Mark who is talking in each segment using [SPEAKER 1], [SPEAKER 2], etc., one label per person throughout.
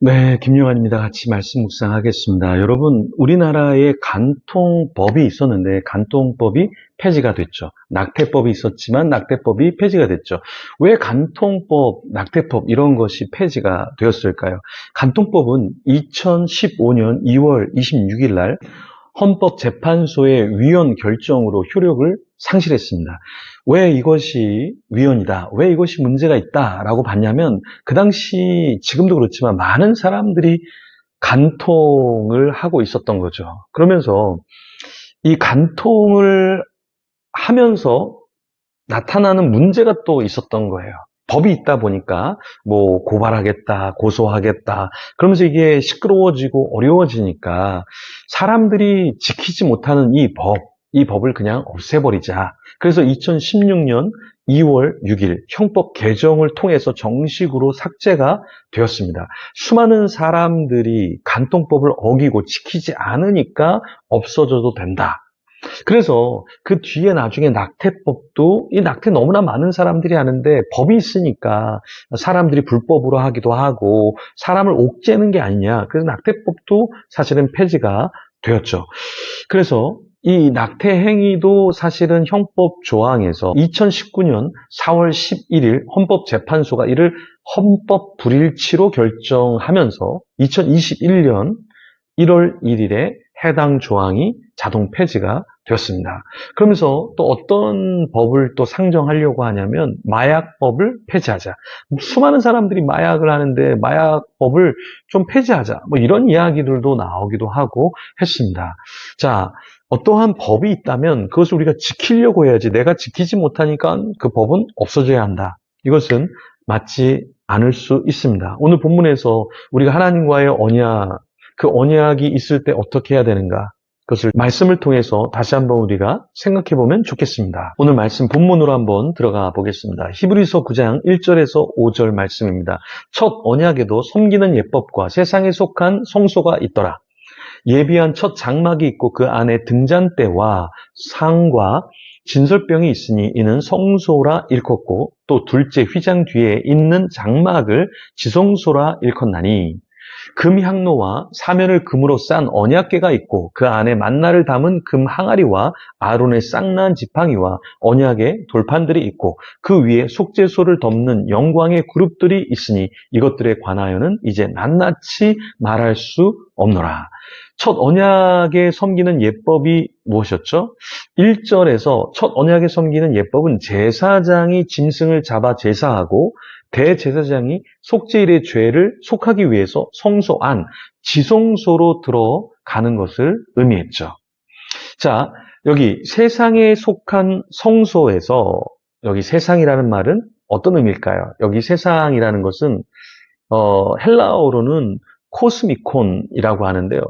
[SPEAKER 1] 네, 김용환입니다. 같이 말씀 묵상하겠습니다. 여러분, 우리나라에 간통법이 있었는데 간통법이 폐지가 됐죠. 낙태법이 있었지만 낙태법이 폐지가 됐죠. 왜 간통법, 낙태법 이런 것이 폐지가 되었을까요? 간통법은 2015년 2월 26일 날 헌법재판소의 위헌 결정으로 효력을 상실했습니다. 왜 이것이 위헌이다, 왜 이것이 문제가 있다라고 봤냐면 그 당시 지금도 그렇지만 많은 사람들이 간통을 하고 있었던 거죠. 그러면서 이 간통을 하면서 나타나는 문제가 또 있었던 거예요. 법이 있다 보니까 뭐 고발하겠다, 고소하겠다. 그러면서 이게 시끄러워지고 어려워지니까 사람들이 지키지 못하는 이 법을 그냥 없애버리자. 그래서 2016년 2월 6일 형법 개정을 통해서 정식으로 삭제가 되었습니다. 수많은 사람들이 간통법을 어기고 지키지 않으니까 없어져도 된다. 그래서 그 뒤에 나중에 낙태법도, 이 낙태 너무나 많은 사람들이 하는데 법이 있으니까 사람들이 불법으로 하기도 하고 사람을 옥죄는 게 아니냐. 그래서 낙태법도 사실은 폐지가 되었죠. 그래서 이 낙태 행위도 사실은 형법 조항에서 2019년 4월 11일 헌법재판소가 이를 헌법 불일치로 결정하면서 2021년 1월 1일에 해당 조항이 자동 폐지가 되었습니다. 그러면서 또 어떤 법을 또 상정하려고 하냐면 마약법을 폐지하자. 수많은 사람들이 마약을 하는데 마약법을 좀 폐지하자. 뭐 이런 이야기들도 나오기도 하고 했습니다. 자, 어떠한 법이 있다면 그것을 우리가 지키려고 해야지, 내가 지키지 못하니까 그 법은 없어져야 한다. 이것은 맞지 않을 수 있습니다. 오늘 본문에서 우리가 하나님과의 언약, 그 언약이 있을 때 어떻게 해야 되는가? 그것을 말씀을 통해서 다시 한번 우리가 생각해 보면 좋겠습니다. 오늘 말씀 본문으로 한번 들어가 보겠습니다. 히브리서 9장 1절에서 5절 말씀입니다. 첫 언약에도 섬기는 예법과 세상에 속한 성소가 있더라. 예비한 첫 장막이 있고 그 안에 등잔대와 상과 진설병이 있으니 이는 성소라 일컫고, 또 둘째 휘장 뒤에 있는 장막을 지성소라 일컫나니, 금향로와 사면을 금으로 싼 언약궤가 있고 그 안에 만나를 담은 금 항아리와 아론의 쌍난 지팡이와 언약의 돌판들이 있고 그 위에 속죄소를 덮는 영광의 그룹들이 있으니 이것들에 관하여는 이제 낱낱이 말할 수 없노라. 첫 언약에 섬기는 예법이 무엇이었죠? 1절에서 첫 언약에 섬기는 예법은 제사장이 짐승을 잡아 제사하고 대제사장이 속죄일의 죄를 속하기 위해서 성소 안, 지성소로 들어가는 것을 의미했죠. 자, 여기 세상에 속한 성소에서, 여기 세상이라는 말은 어떤 의미일까요? 여기 세상이라는 것은 헬라어로는 코스미콘이라고 하는데요.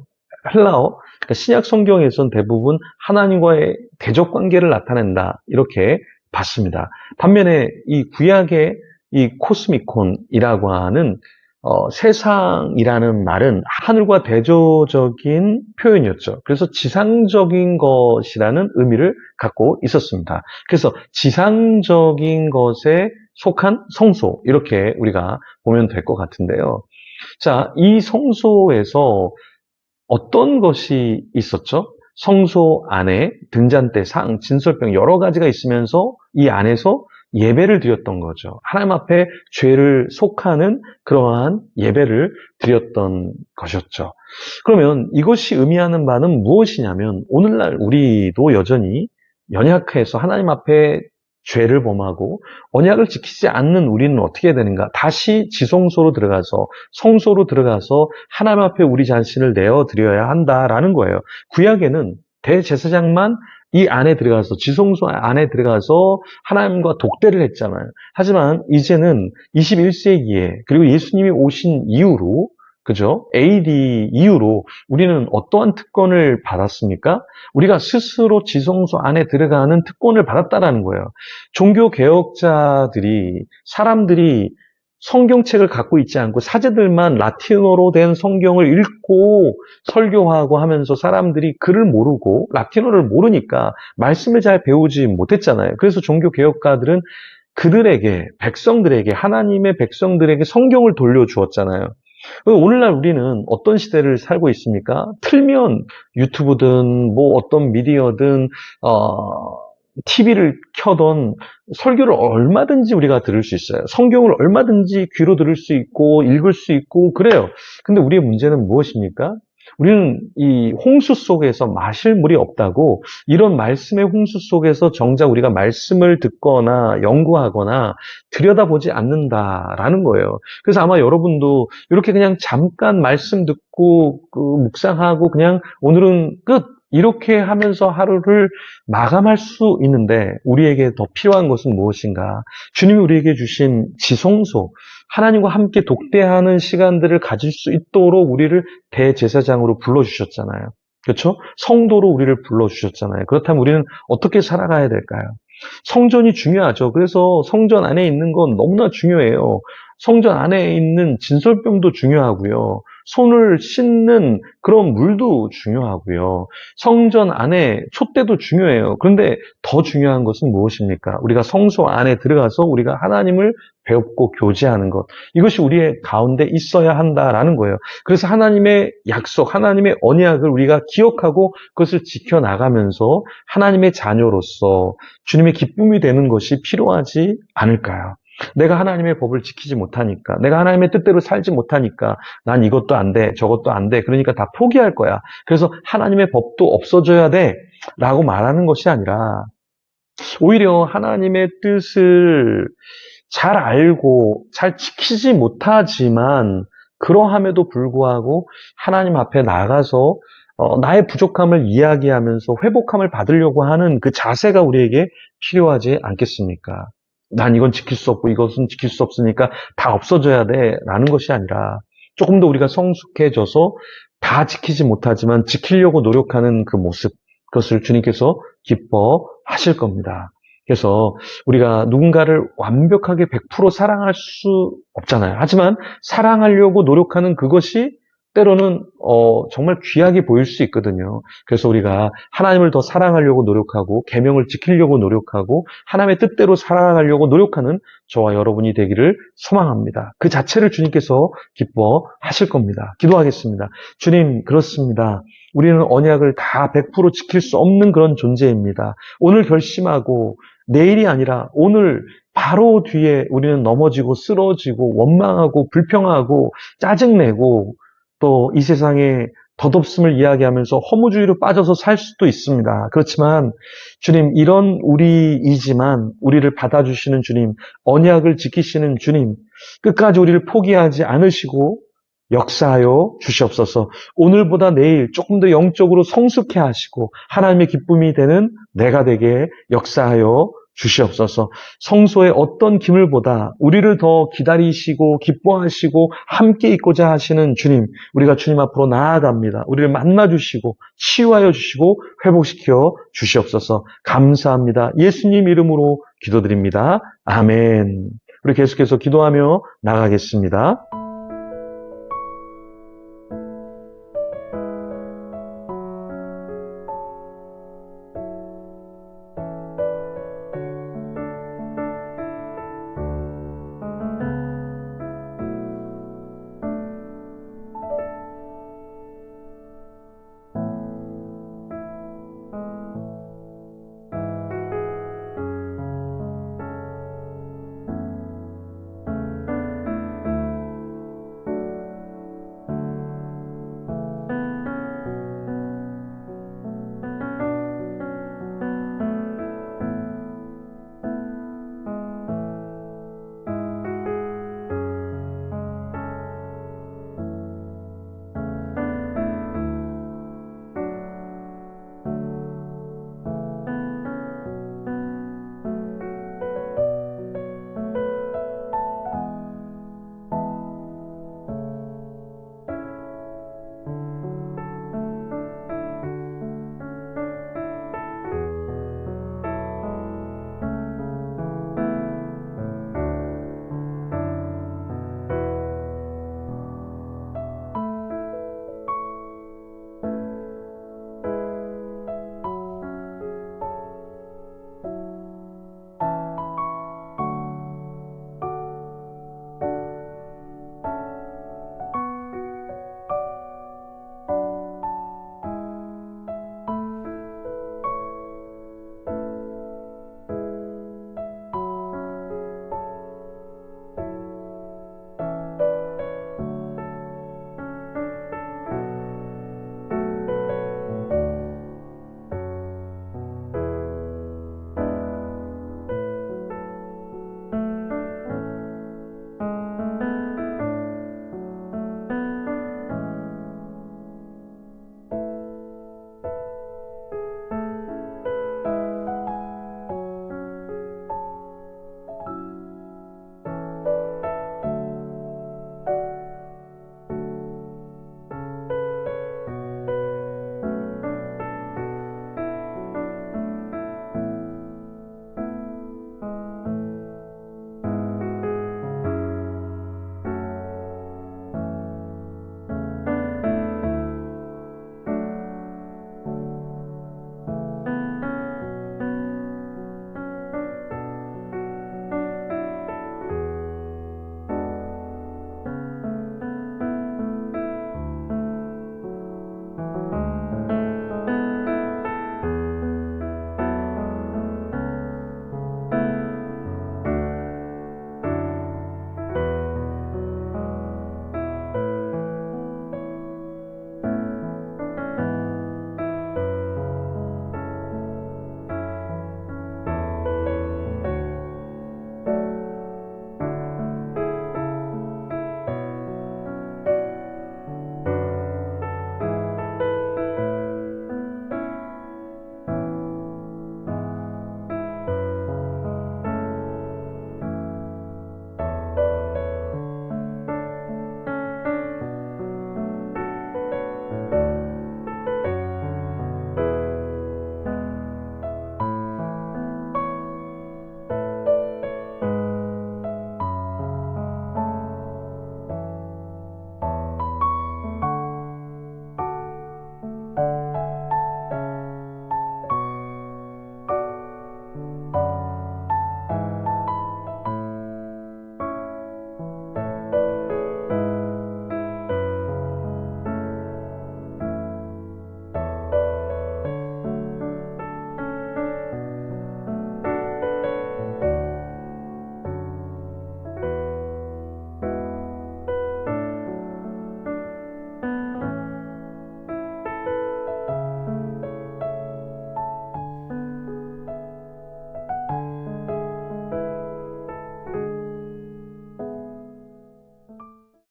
[SPEAKER 1] 헬라어, 그러니까 신약 성경에서는 대부분 하나님과의 대적 관계를 나타낸다, 이렇게 봤습니다. 반면에 이 구약의 이 코스미콘이라고 하는 세상이라는 말은 하늘과 대조적인 표현이었죠. 그래서 지상적인 것이라는 의미를 갖고 있었습니다. 그래서 지상적인 것에 속한 성소, 이렇게 우리가 보면 될 것 같은데요. 자, 이 성소에서 어떤 것이 있었죠? 성소 안에 등잔대, 상, 진설병 여러 가지가 있으면서 이 안에서 예배를 드렸던 거죠. 하나님 앞에 죄를 속하는 그러한 예배를 드렸던 것이었죠. 그러면 이것이 의미하는 바는 무엇이냐면, 오늘날 우리도 여전히 연약해서 하나님 앞에 죄를 범하고 언약을 지키지 않는 우리는 어떻게 해야 되는가? 다시 지성소로 들어가서, 성소로 들어가서 하나님 앞에 우리 자신을 내어드려야 한다라는 거예요. 구약에는 대제사장만 이 안에 들어가서, 지성소 안에 들어가서 하나님과 독대를 했잖아요. 하지만 이제는 21세기에, 그리고 예수님이 오신 이후로, 그죠? AD 이후로 우리는 어떠한 특권을 받았습니까? 우리가 스스로 지성소 안에 들어가는 특권을 받았다라는 거예요. 종교개혁자들이, 사람들이 성경책을 갖고 있지 않고 사제들만 라틴어로 된 성경을 읽고 설교하고 하면서 사람들이 글을 모르고 라틴어를 모르니까 말씀을 잘 배우지 못했잖아요. 그래서 종교개혁가들은 그들에게, 백성들에게, 하나님의 백성들에게 성경을 돌려주었잖아요. 오늘날 우리는 어떤 시대를 살고 있습니까? 틀면 유튜브든 뭐 어떤 미디어든 TV를 켜던 설교를 얼마든지 우리가 들을 수 있어요. 성경을 얼마든지 귀로 들을 수 있고 읽을 수 있고 그래요. 근데 우리의 문제는 무엇입니까? 우리는 이 홍수 속에서 마실 물이 없다고 이런 말씀의 홍수 속에서 정작 우리가 말씀을 듣거나 연구하거나 들여다보지 않는다라는 거예요. 그래서 아마 여러분도 이렇게 그냥 잠깐 말씀 듣고 묵상하고 그냥 오늘은 끝 이렇게 하면서 하루를 마감할 수 있는데 우리에게 더 필요한 것은 무엇인가? 주님이 우리에게 주신 지성소, 하나님과 함께 독대하는 시간들을 가질 수 있도록 우리를 대제사장으로 불러주셨잖아요. 그렇죠? 성도로 우리를 불러주셨잖아요. 그렇다면 우리는 어떻게 살아가야 될까요? 성전이 중요하죠. 그래서 성전 안에 있는 건 너무나 중요해요. 성전 안에 있는 진설병도 중요하고요. 손을 씻는 그런 물도 중요하고요. 성전 안에 촛대도 중요해요. 그런데 더 중요한 것은 무엇입니까? 우리가 성소 안에 들어가서 우리가 하나님을 배웁고 교제하는 것. 이것이 우리의 가운데 있어야 한다라는 거예요. 그래서 하나님의 약속, 하나님의 언약을 우리가 기억하고 그것을 지켜나가면서 하나님의 자녀로서 주님의 기쁨이 되는 것이 필요하지 않을까요? 내가 하나님의 법을 지키지 못하니까, 내가 하나님의 뜻대로 살지 못하니까 난 이것도 안 돼, 저것도 안 돼. 그러니까 다 포기할 거야. 그래서 하나님의 법도 없어져야 돼 라고 말하는 것이 아니라 오히려 하나님의 뜻을 잘 알고 잘 지키지 못하지만 그러함에도 불구하고 하나님 앞에 나가서 나의 부족함을 이야기하면서 회복함을 받으려고 하는 그 자세가 우리에게 필요하지 않겠습니까? 난 이건 지킬 수 없고 이것은 지킬 수 없으니까 다 없어져야 돼 라는 것이 아니라 조금 더 우리가 성숙해져서 다 지키지 못하지만 지키려고 노력하는 그 모습, 그것을 주님께서 기뻐하실 겁니다. 그래서 우리가 누군가를 완벽하게 100% 사랑할 수 없잖아요. 하지만 사랑하려고 노력하는 그것이 때로는 정말 귀하게 보일 수 있거든요. 그래서 우리가 하나님을 더 사랑하려고 노력하고 계명을 지키려고 노력하고 하나님의 뜻대로 살아가려고 노력하는 저와 여러분이 되기를 소망합니다. 그 자체를 주님께서 기뻐하실 겁니다. 기도하겠습니다. 주님, 그렇습니다. 우리는 언약을 다 100% 지킬 수 없는 그런 존재입니다. 오늘 결심하고 내일이 아니라 오늘 바로 뒤에 우리는 넘어지고 쓰러지고 원망하고 불평하고 짜증내고 또 이 세상에 덧없음을 이야기하면서 허무주의로 빠져서 살 수도 있습니다. 그렇지만 주님, 이런 우리이지만 우리를 받아주시는 주님, 언약을 지키시는 주님, 끝까지 우리를 포기하지 않으시고 역사하여 주시옵소서. 오늘보다 내일 조금 더 영적으로 성숙해 하시고 하나님의 기쁨이 되는 내가 되게 역사하여 주시옵소서. 성소의 어떤 기물보다 우리를 더 기다리시고 기뻐하시고 함께 있고자 하시는 주님, 우리가 주님 앞으로 나아갑니다. 우리를 만나주시고 치유하여 주시고 회복시켜 주시옵소서. 감사합니다. 예수님 이름으로 기도드립니다. 아멘. 우리 계속해서 기도하며 나가겠습니다.